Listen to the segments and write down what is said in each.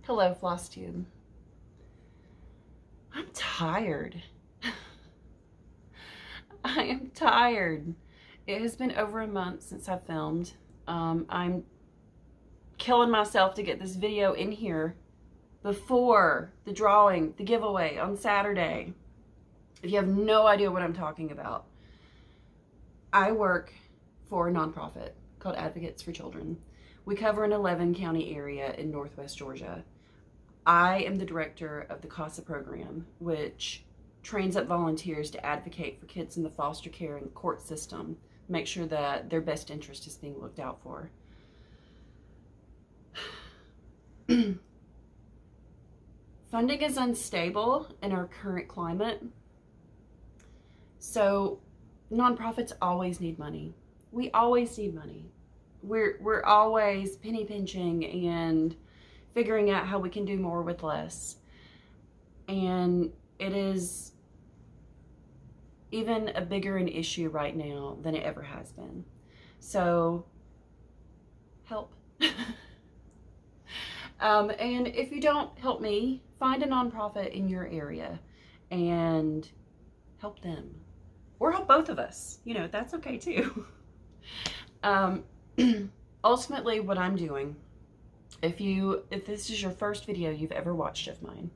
Hello, Flosstube. I'm tired. I am tired. It has been over a month since I filmed. I'm killing myself to get this video in here before the drawing, the giveaway on Saturday. If you have no idea what I'm talking about, I work for a nonprofit called Advocates for Children. We cover an 11-county area in Northwest Georgia. I am the director of the CASA program, which trains up volunteers to advocate for kids in the foster care and court system, make sure that their best interest is being looked out for. Funding is unstable in our current climate, so nonprofits always need money. We always need money. We're always penny pinching and figuring out how we can do more with less. And it is even a bigger an issue right now than it ever has been. So help. And if you don't help me, find a nonprofit in your area and help them. Or help both of us. You know, that's okay too. Ultimately, what I'm doing, if this is your first video you've ever watched of mine,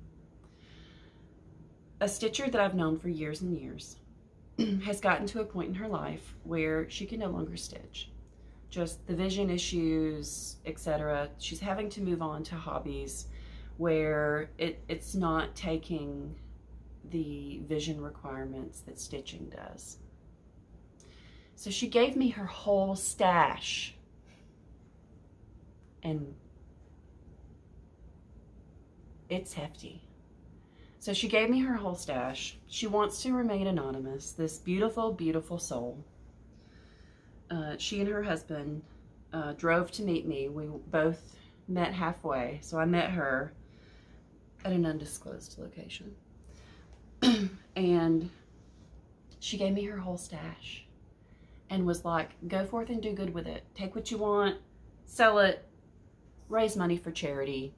a stitcher that I've known for years and years has gotten to a point in her life where she can no longer stitch. Just the vision issues, etc. She's having to move on to hobbies where it's not taking the vision requirements that stitching does. So she gave me her whole stash, and it's hefty. So she gave me her whole stash. She wants to remain anonymous, this beautiful, beautiful soul. She and her husband drove to meet me. We both met halfway, so I met her at an undisclosed location. And she gave me her whole stash and was like, go forth and do good with it. Take what you want, sell it, raise money for charity.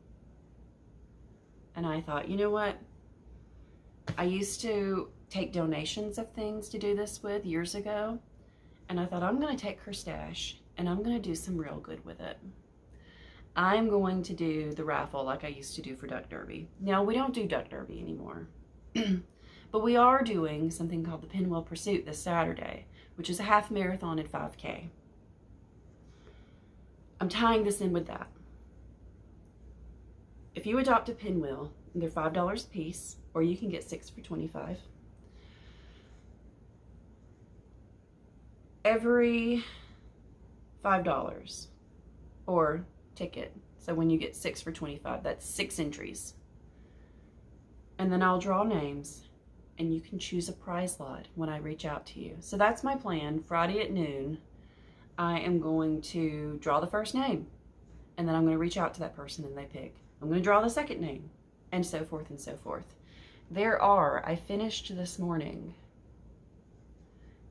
And I thought, you know what? I used to take donations of things to do this with years ago. And I thought, I'm going to take her stash and I'm going to do some real good with it. I'm going to do the raffle like I used to do for Duck Derby. Now, we don't do Duck Derby anymore. But we are doing something called the Pinwheel Pursuit this Saturday, which is a half marathon and 5K. I'm tying this in with that. If you adopt a pinwheel, they're $5 a piece, or you can get 6 for $25. Every $5 or ticket, so when you get 6 for $25, that's 6 entries. And then I'll draw names and you can choose a prize lot when I reach out to you. So that's my plan. Friday at noon, I am going to draw the first name, and then I'm going to reach out to that person and they pick. I'm going to draw the second name, and so forth and so forth. I finished this morning,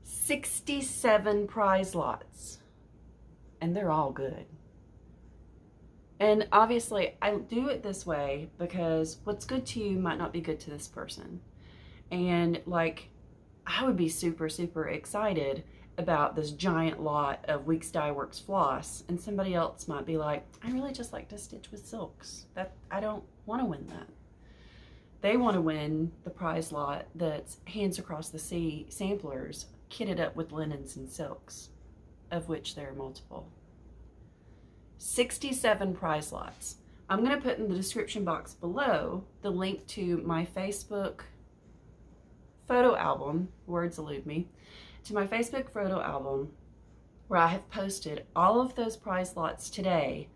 67 prize lots, and they're all good. And obviously I do it this way because what's good to you might not be good to this person. And like, I would be super, super excited about this giant lot of Weeks Dye Works floss, and somebody else might be like, I really just like to stitch with silks. I don't want to win that. They want to win the prize lot that's Hands Across the Sea samplers kitted up with linens and silks, of which there are multiple. 67 prize lots. I'm going to put in the description box below the link to my Facebook photo album, words elude me, to my Facebook photo album where I have posted all of those prize lots today,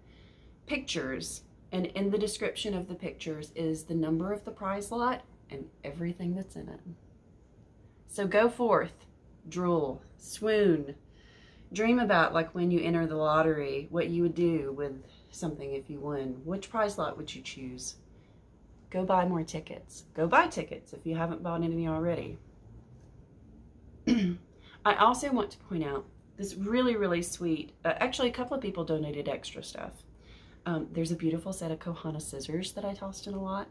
pictures, and in the description of the pictures is the number of the prize lot and everything that's in it. So go forth, drool, swoon, dream about, like when you enter the lottery, what you would do with something if you won. Which prize lot would you choose? Go buy more tickets. Go buy tickets if you haven't bought any already. I also want to point out this really, really sweet, actually a couple of people donated extra stuff. There's a beautiful set of Kohana scissors that I tossed in a lot,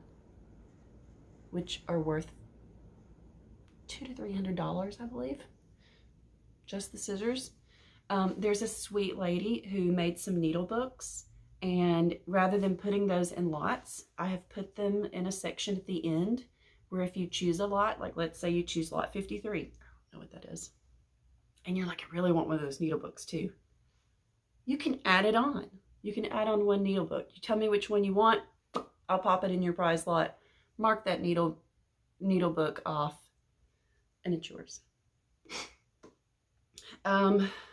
which are worth $200 to $300, I believe. Just the scissors. There's a sweet lady who made some needle books, and rather than putting those in lots, I have put them in a section at the end where if you choose a lot, like let's say you choose lot 53, I don't know what that is, and you're like, I really want one of those needle books too. You can add it on. You can add on one needle book. You tell me which one you want, I'll pop it in your prize lot, mark that needle book off, and it's yours.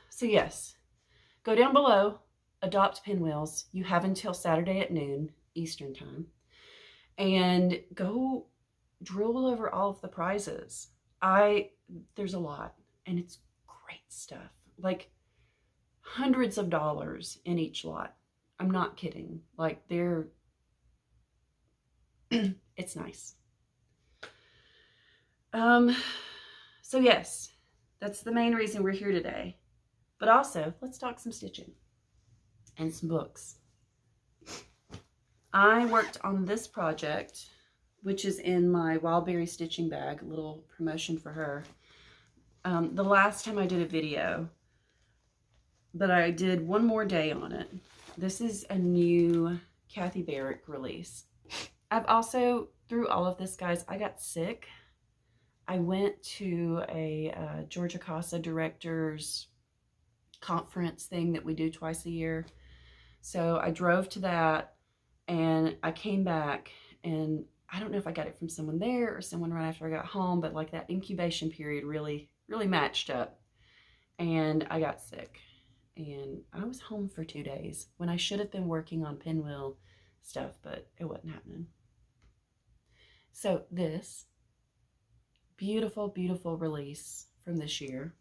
So yes, go down below, adopt Pinwheels. You have until Saturday at noon Eastern time, and go drool over all of the prizes. There's a lot, and it's great stuff. Like hundreds of dollars in each lot. I'm not kidding. Like it's nice. So yes, that's the main reason we're here today. But also, let's talk some stitching and some books. I worked on this project, which is in my Wildberry stitching bag, a little promotion for her. The last time I did a video, but I did one more day on it. This is a new Kathy Barrick release. I've also, through all of this, guys, I got sick. I went to a Georgia CASA directors conference thing that we do twice a year. So I drove to that, and I came back, and I don't know if I got it from someone there or someone right after I got home, but like that incubation period really matched up, and I got sick. And I was home for 2 days when I should have been working on Pinwheel stuff, but it wasn't happening. So this beautiful, beautiful release from this year.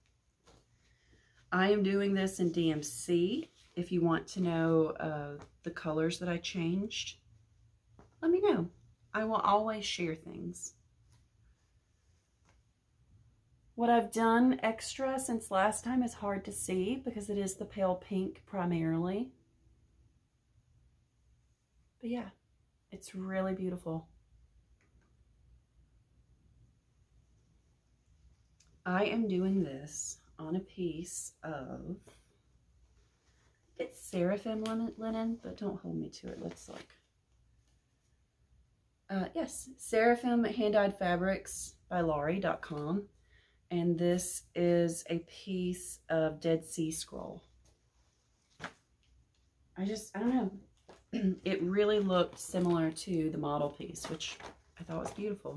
I am doing this in DMC. If you want to know the colors that I changed, let me know. I will always share things. What I've done extra since last time is hard to see because it is the pale pink primarily. But yeah, it's really beautiful. I am doing this on a piece of, it's Seraphim linen, but don't hold me to it. Let's look. Yes, Seraphim Hand-Dyed Fabrics by Laurie.com. And this is a piece of Dead Sea Scroll. I don't know. It really looked similar to the model piece, which I thought was beautiful.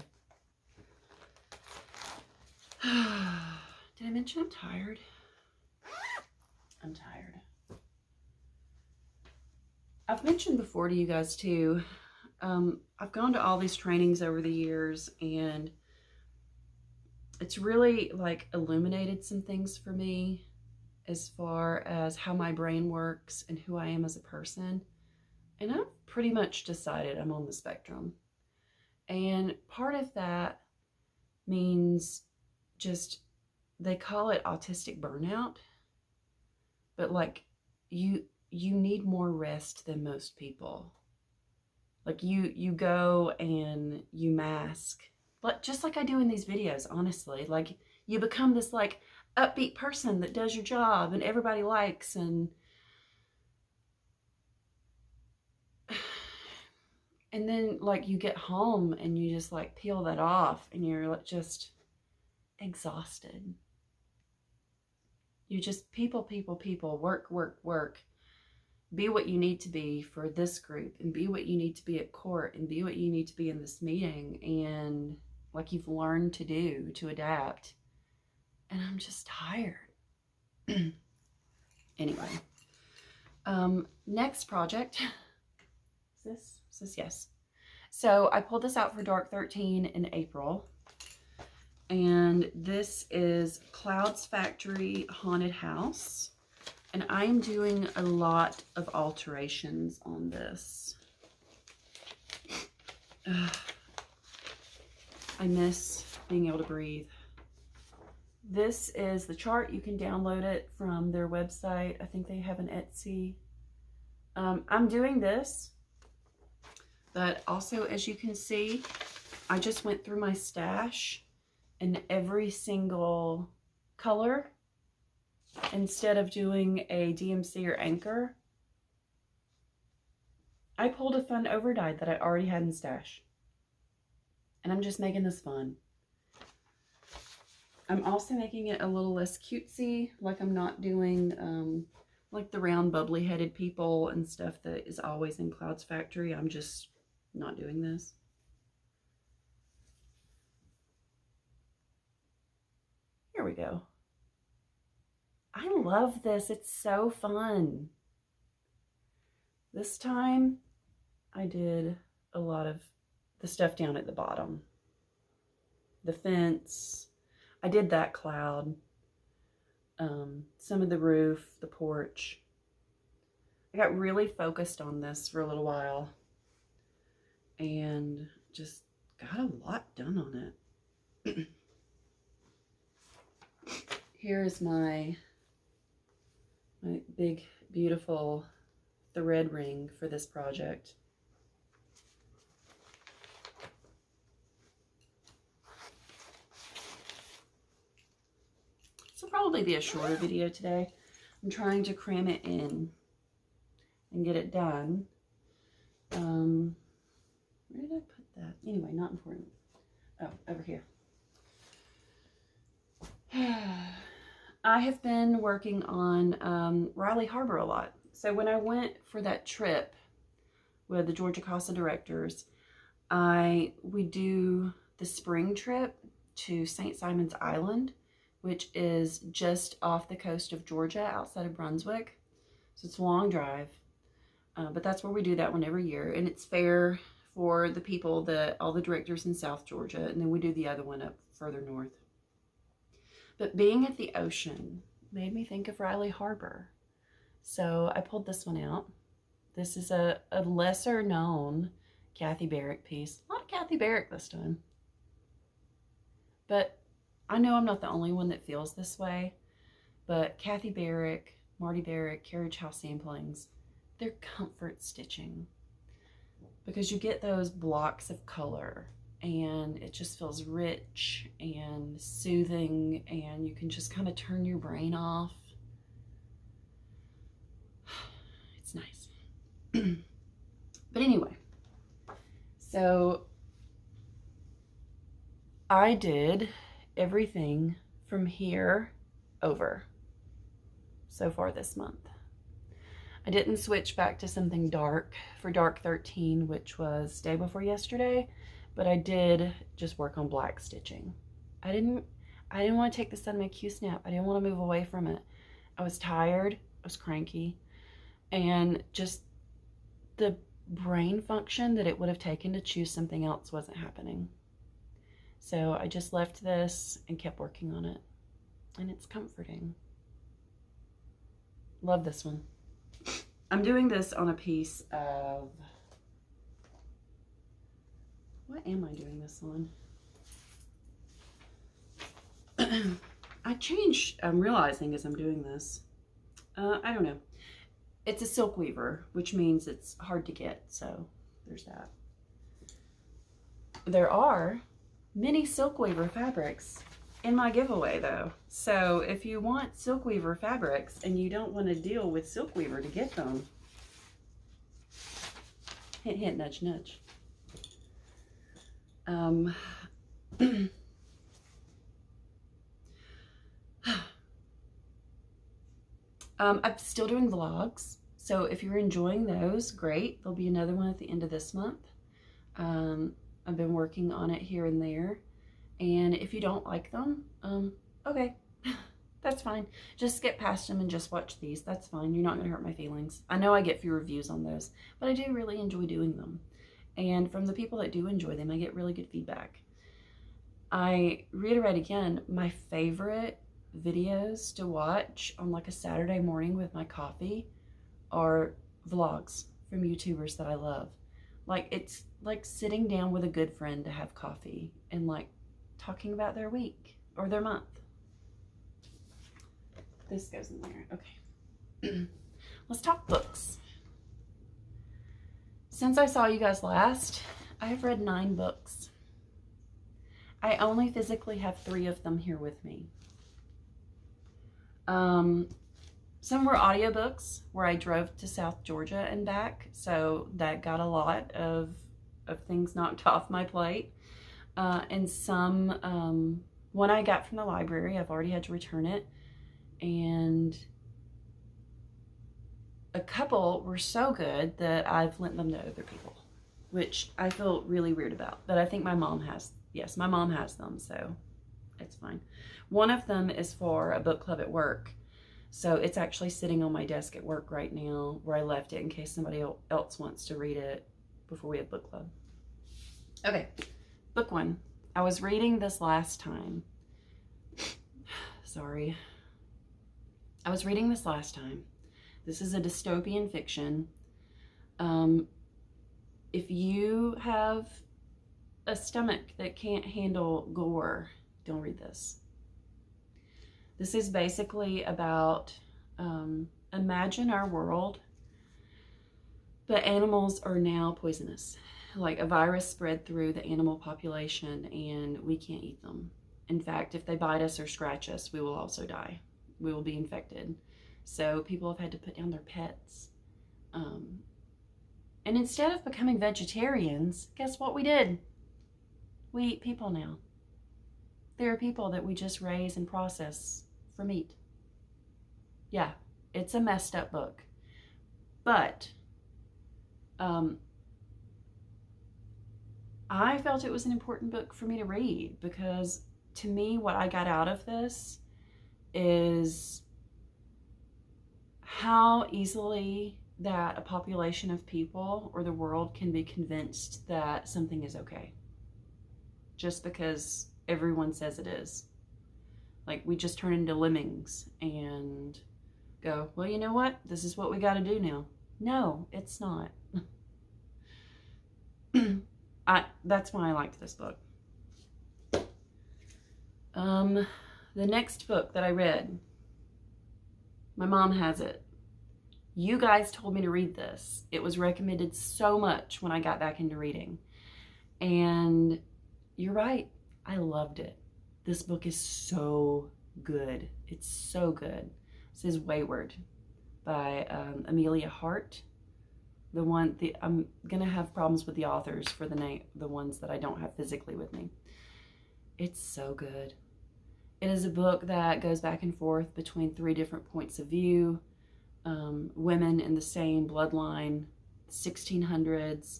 Did I mention I'm tired? I'm tired. I've mentioned before to you guys too, I've gone to all these trainings over the years, and it's really like illuminated some things for me as far as how my brain works and who I am as a person. And I've pretty much decided I'm on the spectrum. And part of that means just, they call it autistic burnout, but like you need more rest than most people. Like you go and you mask, just like I do in these videos, honestly. Like you become this like upbeat person that does your job and everybody likes, and then like you get home and you just like peel that off and you're like just exhausted. You just people, work. Be what you need to be for this group, and be what you need to be at court, and be what you need to be in this meeting, and like you've learned to do, to adapt. And I'm just tired. Anyway, next project. Is this? Yes. So I pulled this out for Dark 13 in April. And this is Cloud's Factory Haunted House. And I am doing a lot of alterations on this. I miss being able to breathe. This is the chart. You can download it from their website. I think they have an Etsy I'm doing this, but also, as you can see, I just went through my stash in every single color instead of doing a DMC or Anchor. I pulled a fun overdye that I already had in stash, and I'm just making this fun. I'm also making it a little less cutesy, like I'm not doing like the round bubbly headed people and stuff that is always in Cloud's Factory. I'm just not doing this. Here we go. I love this. It's so fun. This time I did a lot of the stuff down at the bottom. The fence. I did that cloud. Some of the roof, the porch. I got really focused on this for a little while and just got a lot done on it. Here is my big, beautiful thread ring for this project. This will probably be a shorter video today. I'm trying to cram it in and get it done. Where did I put that? Anyway, not important. Oh, over here. I have been working on Raleigh Harbor a lot. So when I went for that trip with the Georgia CASA directors, we do the spring trip to St. Simon's Island, which is just off the coast of Georgia outside of Brunswick. So it's a long drive, but that's where we do that one every year. And it's fair for the people, all the directors in South Georgia, and then we do the other one up further north. But being at the ocean made me think of Raleigh Harbor. So I pulled this one out. This is a lesser known Kathy Barrick piece. A lot of Kathy Barrick this time. But I know I'm not the only one that feels this way. But Kathy Barrick, Marty Barrick, Carriage House Samplings, they're comfort stitching. Because you get those blocks of color and it just feels rich and soothing, and you can just kind of turn your brain off. It's nice. But anyway, so I did everything from here over so far this month. I didn't switch back to something dark for Dark 13, which was day before yesterday, but I did just work on black stitching. I didn't want to take this out of my Q-snap. I didn't want to move away from it. I was tired, I was cranky, and just the brain function that it would have taken to choose something else wasn't happening. So I just left this and kept working on it, and it's comforting. Love this one. I'm doing this on a piece of, what am I doing this on? I'm realizing as I'm doing this, I don't know. It's a silk weaver, which means it's hard to get, so there's that. There are many silk weaver fabrics in my giveaway though. So if you want silk weaver fabrics and you don't want to deal with silk weaver to get them, hint, hint, nudge, nudge. I'm still doing vlogs, so if you're enjoying those, great. There'll be another one at the end of this month. I've been working on it here and there, and if you don't like them, okay, that's fine. Just skip past them and just watch these. That's fine. You're not going to hurt my feelings. I know I get few reviews on those, but I do really enjoy doing them. And from the people that do enjoy them, I get really good feedback. I reiterate again, my favorite videos to watch on like a Saturday morning with my coffee are vlogs from YouTubers that I love. Like, it's like sitting down with a good friend to have coffee and like talking about their week or their month. This goes in there. Okay. Let's talk books. Since I saw you guys last, I've read 9 books. I only physically have 3 of them here with me. Some were audiobooks where I drove to South Georgia and back, so that got a lot of things knocked off my plate. And some, one I got from the library, I've already had to return it, and a couple were so good that I've lent them to other people, which I feel really weird about, but I think my mom has, yes, my mom has them, so it's fine. One of them is for a book club at work, so it's actually sitting on my desk at work right now where I left it in case somebody else wants to read it before we have book club. Okay, book 1. I was reading this last time. Sorry. I was reading this last time. This is a dystopian fiction. If you have a stomach that can't handle gore, don't read this. This is basically about, imagine our world, but animals are now poisonous. Like a virus spread through the animal population and we can't eat them. In fact, if they bite us or scratch us, we will also die. We will be infected. So people have had to put down their pets. And instead of becoming vegetarians, guess what we did? We eat people now. There are people that we just raise and process for meat. Yeah, it's a messed up book. But I felt it was an important book for me to read because to me, what I got out of this is how easily that a population of people or the world can be convinced that something is okay just because everyone says it is. Like, we just turn into lemmings and go, well, you know what? This is what we got to do now. No, it's not. That's why I liked this book. The next book that I read, my mom has it. You guys told me to read this. It was recommended so much when I got back into reading. And you're right, I loved it. This book is so good. It's so good. This is Wayward by Amelia Hart. I'm gonna have problems with the authors for the ones that I don't have physically with me. It's so good. It is a book that goes back and forth between 3 different points of view. Women in the same bloodline, 1600s,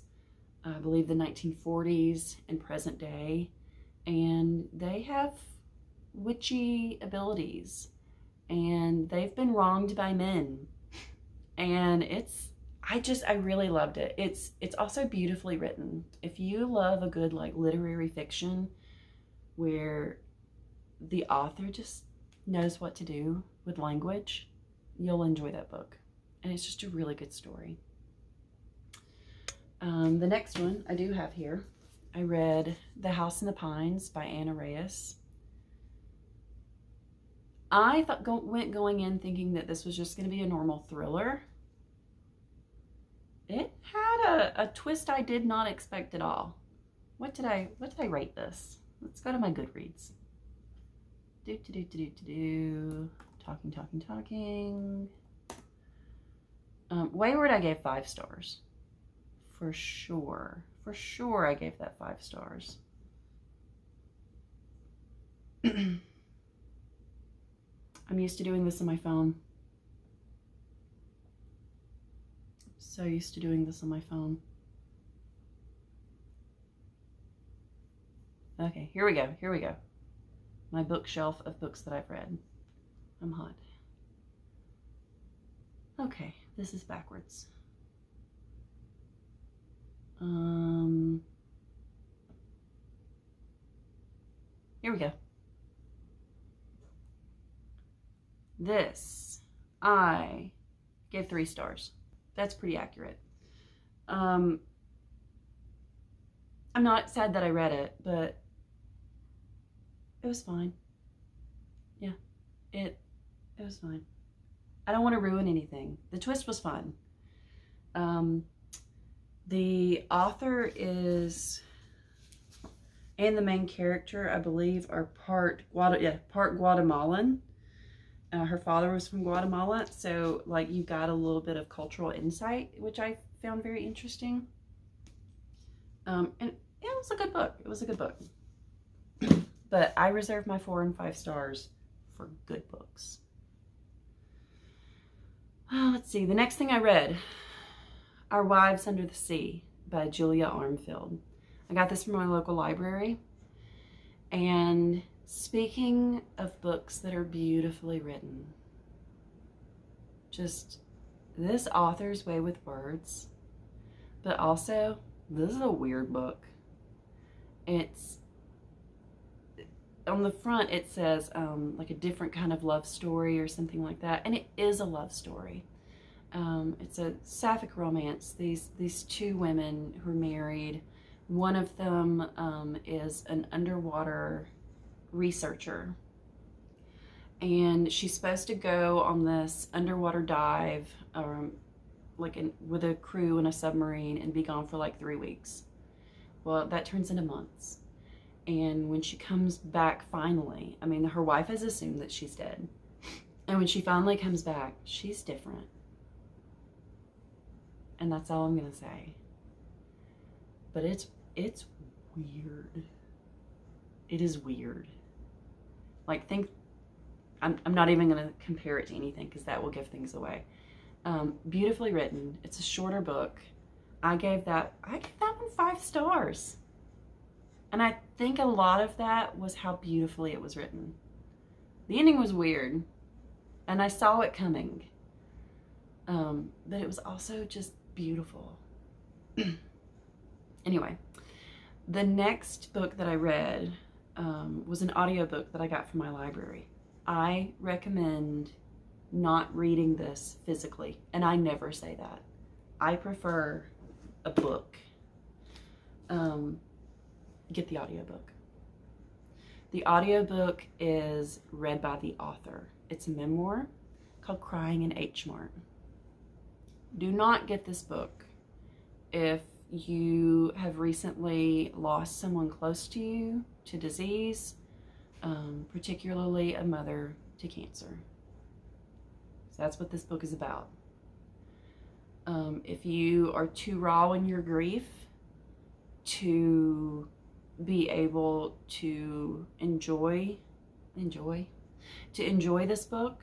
I believe the 1940s, and present day. And they have witchy abilities. And they've been wronged by men. And I really loved it. It's also beautifully written. If you love a good like literary fiction where the author just knows what to do with language, you'll enjoy that book. And it's just a really good story. The next one I do have here, I read The House in the Pines by Anna Reyes. I went going in thinking that this was just going to be a normal thriller. It had a twist I did not expect at all. What did I rate this? Let's go to my Goodreads. Talking. Wayward I gave 5 stars. For sure I gave that 5 stars. I'm used to doing this on my phone. So used to doing this on my phone. Okay, here we go. My bookshelf of books that I've read. I'm hot. Okay, this is backwards. Here we go. This, I gave 3 stars. That's pretty accurate. I'm not sad that I read it, but it was fine. Yeah, it was fine. I don't want to ruin anything. The twist was fun. The author is, and the main character, I believe, are part Guatemalan. Her father was from Guatemala, so like you got a little bit of cultural insight, which I found very interesting. And it was a good book. It was a good book. But I reserve my 4 and 5 stars for good books. Let's see. The next thing I read, Our Wives Under the Sea by Julia Armfield. I got this from my local library. And speaking of books that are beautifully written, just this author's way with words, but also this is a weird book. It's on the front, it says like a different kind of love story or something like that, and it is a love story. It's a sapphic romance. These 2 women who are married. One of them is an underwater researcher, and she's supposed to go on this underwater dive with a crew in a submarine and be gone for like 3 weeks. Well, that turns into months. And when she comes back finally, I mean, her wife has assumed that she's dead. And when she finally comes back, she's different. And that's all I'm gonna say. But it's weird. It is weird. Like, I'm not even gonna compare it to anything because that will give things away. Beautifully written. It's a shorter book. I gave that one 5 stars. And I think a lot of that was how beautifully it was written. The ending was weird, and I saw it coming. But it was also just beautiful. Anyway, the next book that I read was an audiobook that I got from my library. I recommend not reading this physically, and I never say that. I prefer a book. Get the audiobook. The audiobook is read by the author. It's a memoir called Crying in H Mart. Do not get this book if you have recently lost someone close to you to disease, particularly a mother to cancer. So that's what this book is about. If you are too raw in your grief to be able to enjoy this book,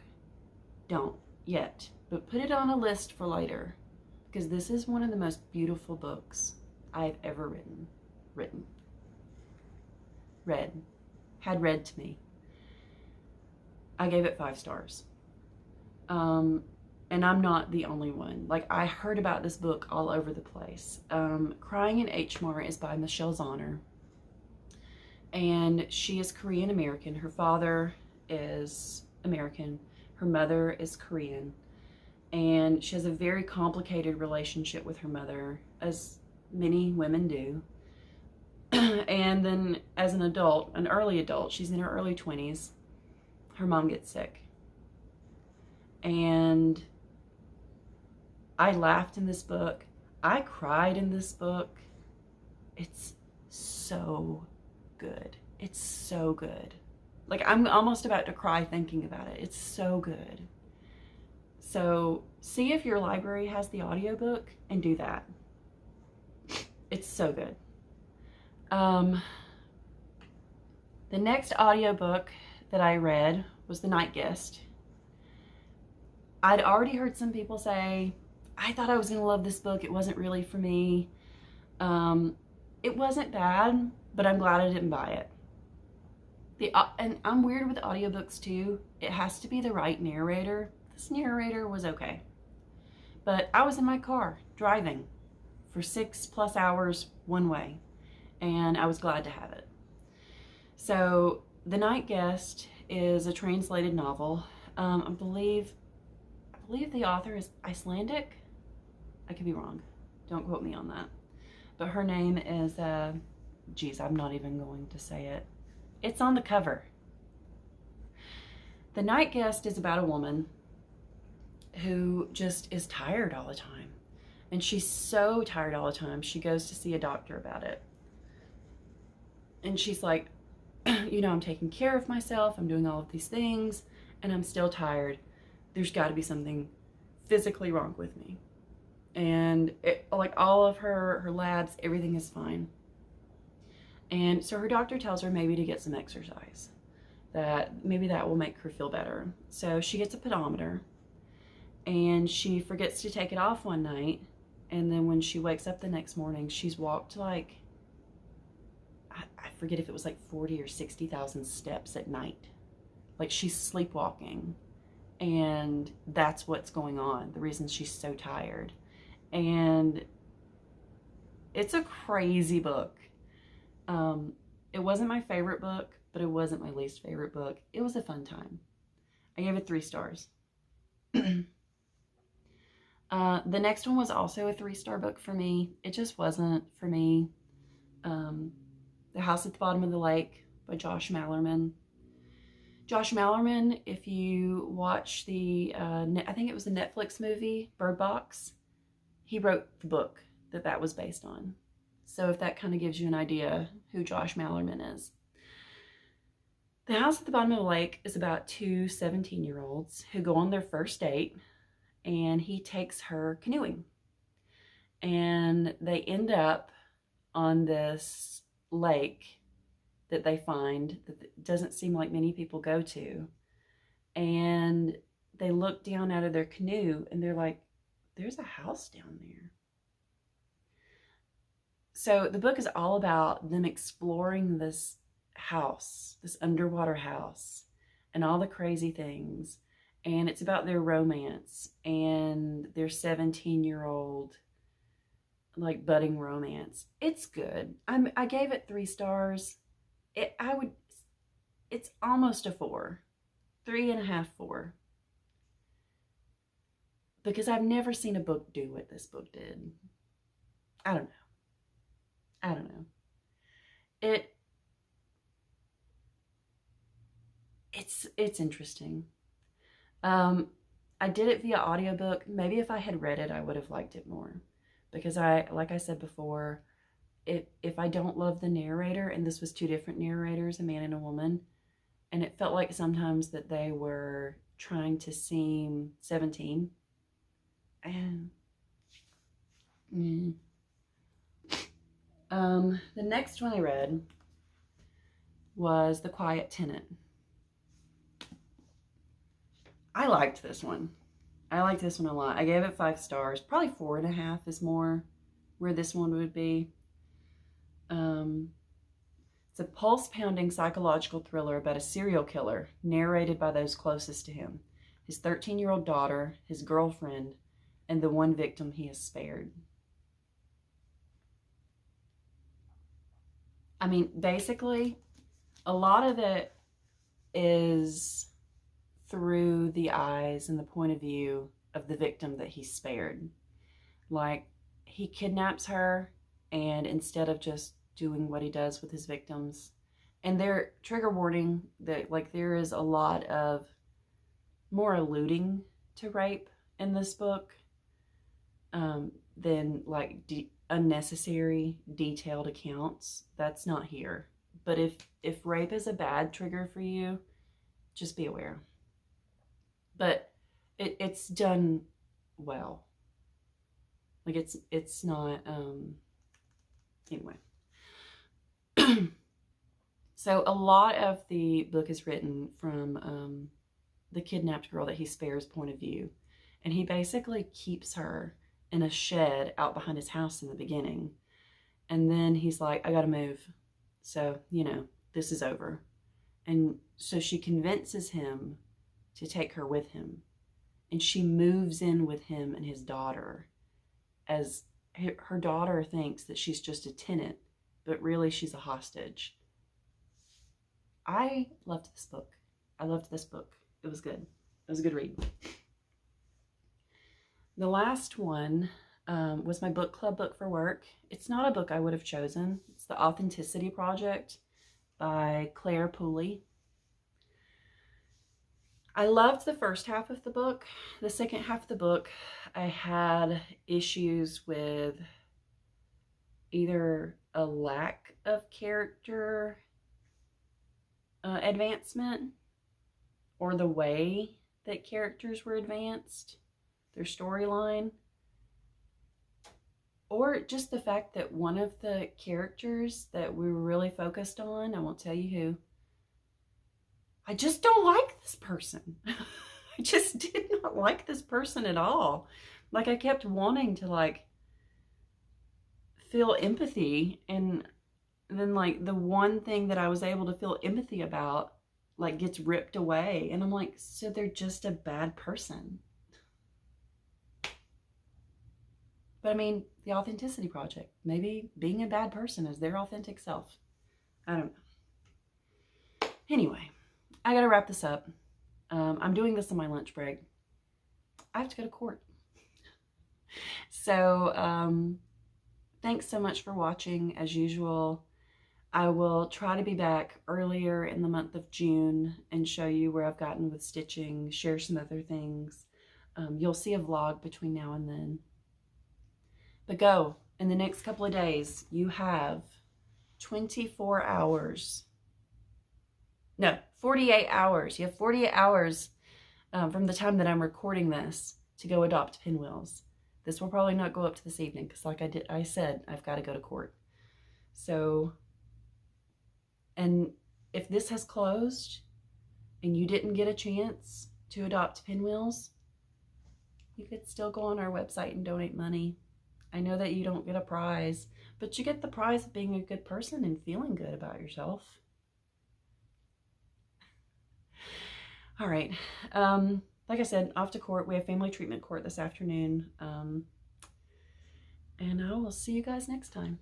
don't yet, but put it on a list for later, because this is one of the most beautiful books I've ever had read to me. I gave it 5 stars. And I'm not the only one. Like, I heard about this book all over the place. Crying in H Mart is by Michelle Zauner. And she is Korean American. Her father is American. Her mother is Korean. And she has a very complicated relationship with her mother, as many women do. And then as an adult, an early adult, she's in her early 20s, her mom gets sick. And I laughed in this book. I cried in this book. It's so good. It's so good. Like, I'm almost about to cry thinking about it. It's so good. So see if your library has the audiobook and do that. It's so good. The next audiobook that I read was The Night Guest. I'd already heard some people say, I thought I was going to love this book. It wasn't really for me. It wasn't bad, but I'm glad I didn't buy it. And I'm weird with audiobooks too. It has to be the right narrator. This narrator was okay. But I was in my car driving for 6+ hours one way, and I was glad to have it. So The Night Guest is a translated novel. I believe the author is Icelandic. I could be wrong. Don't quote me on that. But her name is, geez, I'm not even going to say it. It's on the cover. The Night Guest is about a woman who just is tired all the time. And she's so tired all the time. She goes to see a doctor about it. And she's like, you know, I'm taking care of myself. I'm doing all of these things, and I'm still tired. There's got to be something physically wrong with me. And like all of her labs, everything is fine. And so her doctor tells her maybe to get some exercise, that maybe that will make her feel better. So she gets a pedometer, and she forgets to take it off one night. And then when she wakes up the next morning, she's walked like, I forget if it was like 40 or 60,000 steps at night. Like she's sleepwalking. And that's what's going on, the reason she's so tired. And it's a crazy book. It wasn't my favorite book, but it wasn't my least favorite book. It was a fun time. I gave it 3 stars. The next one was also a 3-star book for me. It just wasn't for me. The House at the Bottom of the Lake by Josh Malerman. Josh Malerman, if you watch the, I think it was the Netflix movie, Bird Box, he wrote the book that was based on. So if that kind of gives you an idea who Josh Malerman is. The House at the Bottom of the Lake is about 2 17-year-olds who go on their first date, and he takes her canoeing. And they end up on this lake that they find that doesn't seem like many people go to. And they look down out of their canoe and they're like, there's a house down there. So the book is all about them exploring this house, this underwater house, and all the crazy things. And it's about their romance and their 17-year-old like budding romance. It's good. I gave it 3 stars. It's almost a 4, 3.5, 4. Because I've never seen a book do what this book did. I don't know. It's interesting. I did it via audiobook. Maybe if I had read it, I would have liked it more. Because like I said before, if I don't love the narrator, and this was 2 different narrators, a man and a woman, and it felt like sometimes that they were trying to seem 17. And the next one I read was The Quiet Tenant. I liked this one. I liked this one a lot. I gave it 5 stars. Probably 4.5 is more where this one would be. It's a pulse-pounding psychological thriller about a serial killer narrated by those closest to him. His 13-year-old daughter, his girlfriend, and the one victim he has spared. I mean, basically, a lot of it is through the eyes and the point of view of the victim that he spared. Like, he kidnaps her, and instead of just doing what he does with his victims, and their trigger warning that like there is a lot of more alluding to rape in this book than like unnecessary detailed accounts. That's not here. But if rape is a bad trigger for you, just be aware. But it's done well. Like it's not anyway. So a lot of the book is written from the kidnapped girl that he spares point of view, and he basically keeps her in a shed out behind his house in the beginning, and then he's like, I gotta move, so you know this is over. And so she convinces him to take her with him, and she moves in with him and his daughter, as her daughter thinks that she's just a tenant, but really she's a hostage. I loved this book. I loved this book. It was good. It was a good read. The last one was my book club book for work. It's not a book I would have chosen. It's The Authenticity Project by Claire Pooley. I loved the first half of the book. The second half of the book, I had issues with either a lack of character advancement or the way that characters were advanced, their storyline, or just the fact that one of the characters that we were really focused on, I won't tell you who, I just don't like this person. I just did not like this person at all. Like, I kept wanting to like feel empathy, and then like the one thing that I was able to feel empathy about like gets ripped away, and I'm like, so they're just a bad person. But I mean, the Authenticity Project, maybe being a bad person is their authentic self. I don't know. Anyway, I gotta wrap this up. I'm doing this on my lunch break. I have to go to court. So thanks so much for watching. As usual, I will try to be back earlier in the month of June and show you where I've gotten with stitching, share some other things. You'll see a vlog between now and then. But go, in the next couple of days, you have 24 hours. No, 48 hours. You have 48 hours from the time that I'm recording this to go adopt Pinwheels. This will probably not go up to this evening because like I said, I've got to go to court. So, and if this has closed and you didn't get a chance to adopt Pinwheels, you could still go on our website and donate money. I know that you don't get a prize, but you get the prize of being a good person and feeling good about yourself. All right. Like I said, off to court. We have family treatment court this afternoon. And I will see you guys next time.